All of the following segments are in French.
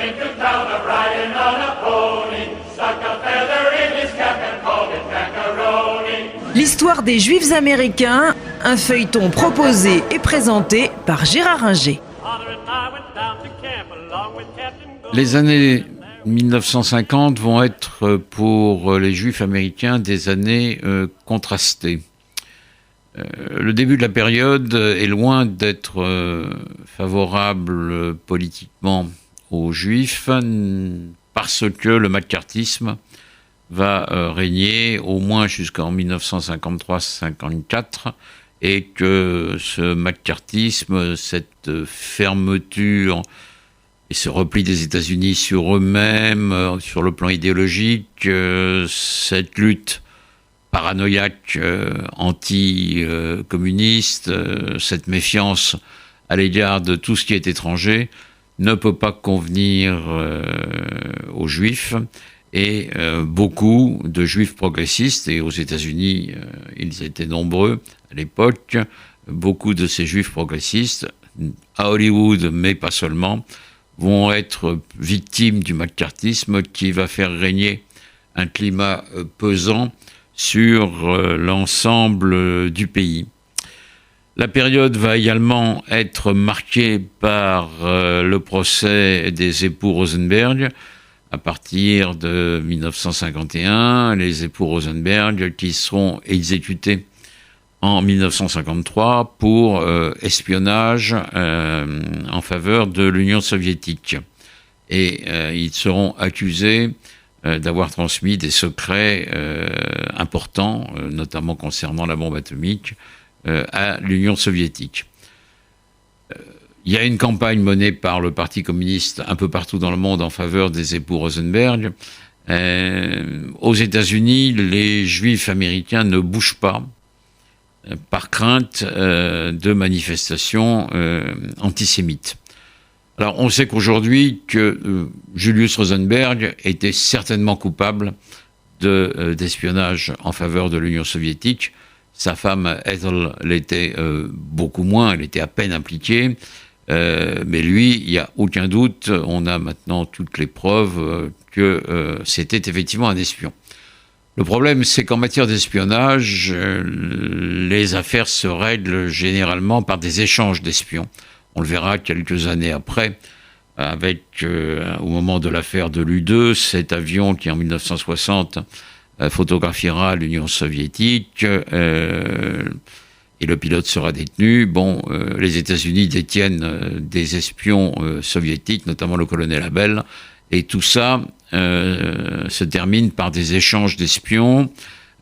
came to town a-riding on a pony, stuck a feather in his cap and called it macaroni. L'histoire des Juifs américains, un feuilleton proposé et présenté par Gérard Inger. Les années 1950 vont être pour les Juifs américains des années contrastées. Le début de la période est loin d'être favorable politiquement aux Juifs parce que le maccarthisme va régner au moins jusqu'en 1953-54 et que ce maccarthisme, cette fermeture et ce repli des États-Unis sur eux-mêmes, sur le plan idéologique, cette lutte paranoïaque anti-communiste, cette méfiance à l'égard de tout ce qui est étranger, ne peut pas convenir aux Juifs. Et beaucoup de Juifs progressistes, et aux États-Unis, ils étaient nombreux à l'époque, beaucoup de ces Juifs progressistes, à Hollywood, mais pas seulement, vont être victimes du maccarthisme qui va faire régner un climat pesant sur l'ensemble du pays. La période va également être marquée par le procès des époux Rosenberg. À partir de 1951, les époux Rosenberg qui seront exécutés en 1953 pour espionnage en faveur de l'Union soviétique. Et ils seront accusés d'avoir transmis des secrets importants, notamment concernant la bombe atomique, à l'Union soviétique. Il y a une campagne menée par le Parti communiste un peu partout dans le monde en faveur des époux Rosenberg. Aux États-Unis, les Juifs américains ne bougent pas par crainte de manifestations antisémites. Alors, on sait qu'aujourd'hui, que Julius Rosenberg était certainement coupable d'espionnage en faveur de l'Union soviétique. Sa femme, Ethel, l'était beaucoup moins, elle était à peine impliquée. Mais lui, il n'y a aucun doute, on a maintenant toutes les preuves que c'était effectivement un espion. Le problème, c'est qu'en matière d'espionnage, les affaires se règlent généralement par des échanges d'espions. On le verra quelques années après, avec, au moment de l'affaire de l'U-2, cet avion qui, en 1960, photographiera l'Union soviétique, et le pilote sera détenu. Bon, les États-Unis détiennent des espions soviétiques, notamment le colonel Abel, et tout ça se termine par des échanges d'espions,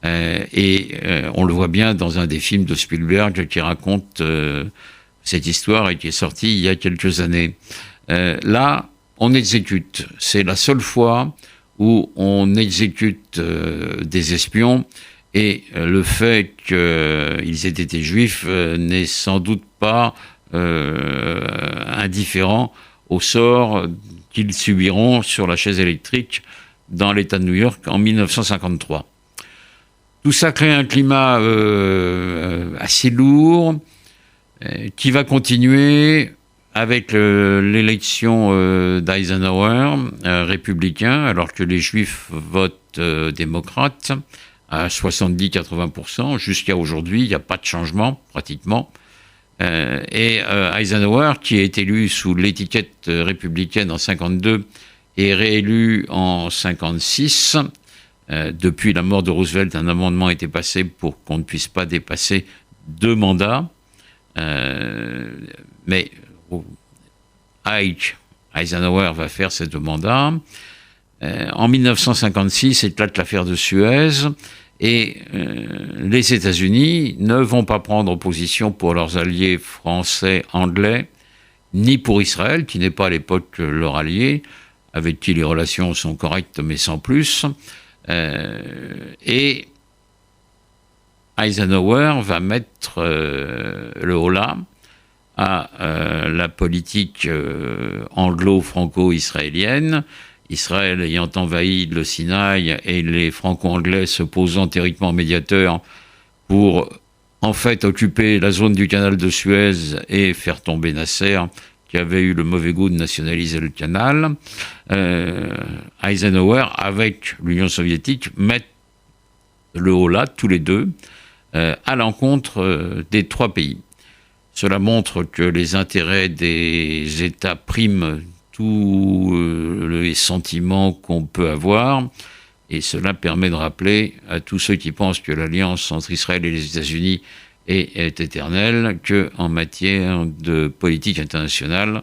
et on le voit bien dans un des films de Spielberg qui raconte cette histoire et qui est sorti il y a quelques années. Là, on exécute. C'est la seule fois où on exécute des espions, et le fait qu'ils aient été juifs n'est sans doute pas indifférent au sort qu'ils subiront sur la chaise électrique dans l'État de New York en 1953. Tout ça crée un climat assez lourd qui va continuer avec l'élection d'Eisenhower, républicain, alors que les Juifs votent démocrates à 70-80%. Jusqu'à aujourd'hui, il n'y a pas de changement, pratiquement. Et Eisenhower, qui est élu sous l'étiquette républicaine en 52 et réélu en 56, depuis la mort de Roosevelt, un amendement a été passé pour qu'on ne puisse pas dépasser 2 mandats. Mais Eisenhower va faire ces 2 mandats. En 1956, éclate l'affaire de Suez, et les États-Unis ne vont pas prendre position pour leurs alliés français, anglais, ni pour Israël, qui n'est pas à l'époque leur allié, avec qui les relations sont correctes mais sans plus. Et Eisenhower va mettre le holà à la politique anglo-franco-israélienne, Israël ayant envahi le Sinaï et les franco-anglais se posant théoriquement médiateurs pour en fait occuper la zone du canal de Suez et faire tomber Nasser, qui avait eu le mauvais goût de nationaliser le canal, Eisenhower, avec l'Union soviétique, mettent le holà, tous les deux, à l'encontre des trois pays. Cela montre que les intérêts des États priment tous les sentiments qu'on peut avoir, et cela permet de rappeler à tous ceux qui pensent que l'alliance entre Israël et les États-Unis est éternelle, qu'en matière de politique internationale,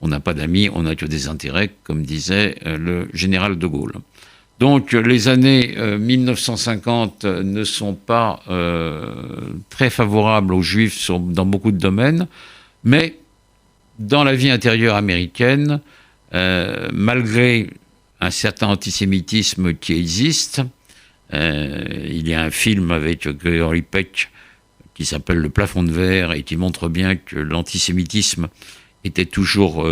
on n'a pas d'amis, on n'a que des intérêts, comme disait le général de Gaulle. Donc les années 1950 ne sont pas très favorables aux Juifs dans beaucoup de domaines, mais dans la vie intérieure américaine, malgré un certain antisémitisme qui existe, il y a un film avec Gregory Peck qui s'appelle Le plafond de verre et qui montre bien que l'antisémitisme était toujours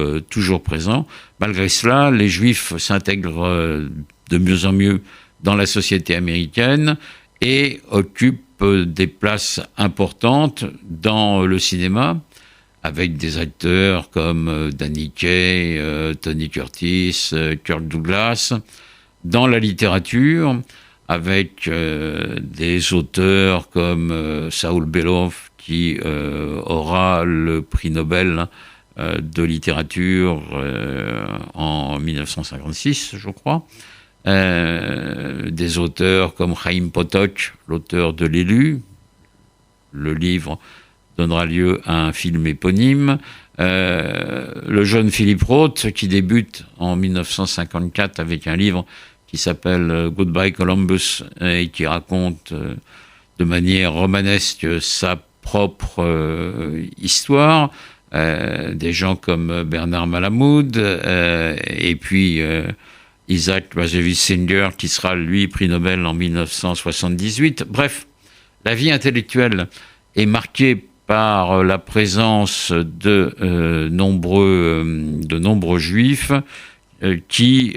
présent. Malgré cela, les Juifs s'intègrent de mieux en mieux dans la société américaine et occupent des places importantes dans le cinéma, avec des acteurs comme Danny Kaye, Tony Curtis, Kirk Douglas, dans la littérature, avec des auteurs comme Saul Bellow, qui aura le prix Nobel de littérature en 1956, je crois. Des auteurs comme Chaim Potok, l'auteur de L'Élu. Le livre donnera lieu à un film éponyme. Le jeune Philip Roth, qui débute en 1954 avec un livre qui s'appelle Goodbye Columbus et qui raconte de manière romanesque sa propre histoire. Des gens comme Bernard Malamud et puis Isaac Bashevis Singer, qui sera, lui, prix Nobel en 1978. Bref, la vie intellectuelle est marquée par la présence de nombreux juifs qui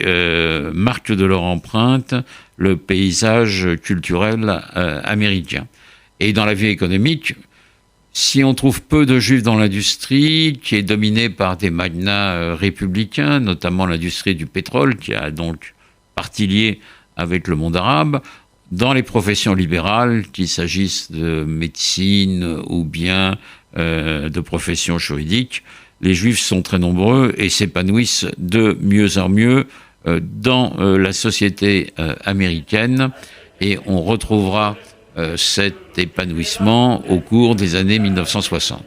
marquent de leur empreinte le paysage culturel américain. Et dans la vie économique, si on trouve peu de juifs dans l'industrie, qui est dominée par des magnats républicains, notamment l'industrie du pétrole, qui a donc partie liée avec le monde arabe, dans les professions libérales, qu'il s'agisse de médecine ou bien de professions juridiques, les juifs sont très nombreux et s'épanouissent de mieux en mieux dans la société américaine, et on retrouvera cet épanouissement au cours des années 1960.